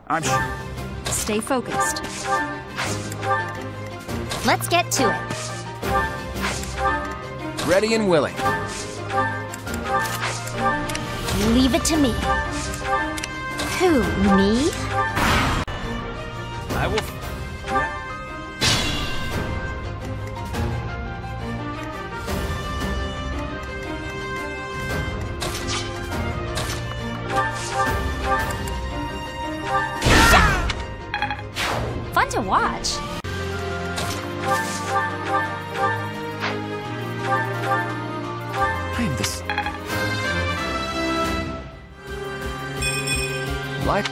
I'm sure. Stay focused. Let's get to it. Ready and willing. Leave it to me. Who, me? I will... Fun to watch. I am this... Life...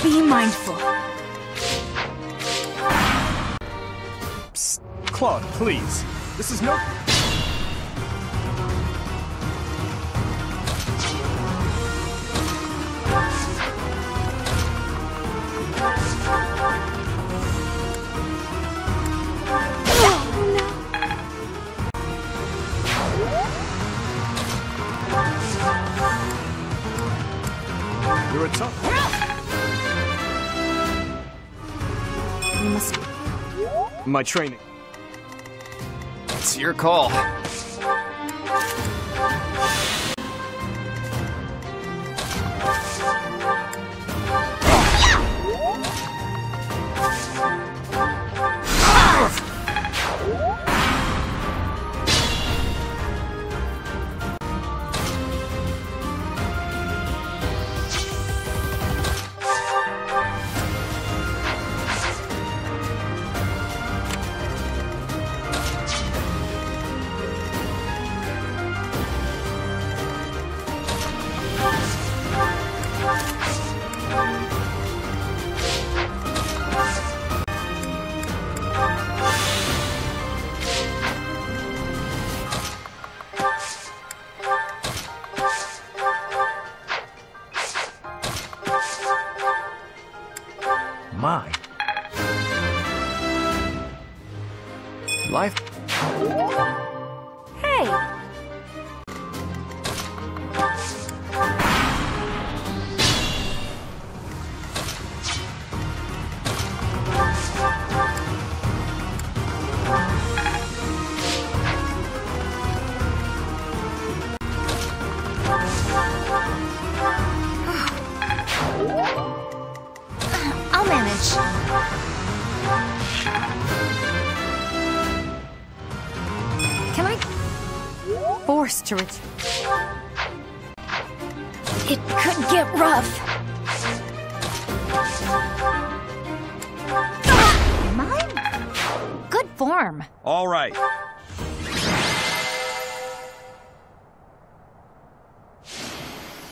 Be mindful. Psst. Claude, please. This is no... You're a tough... We must... My training. It's your call. My. Life... Hey! I'll manage. Can I... Forced to retreat. It could get rough. Am I? Good form. All right.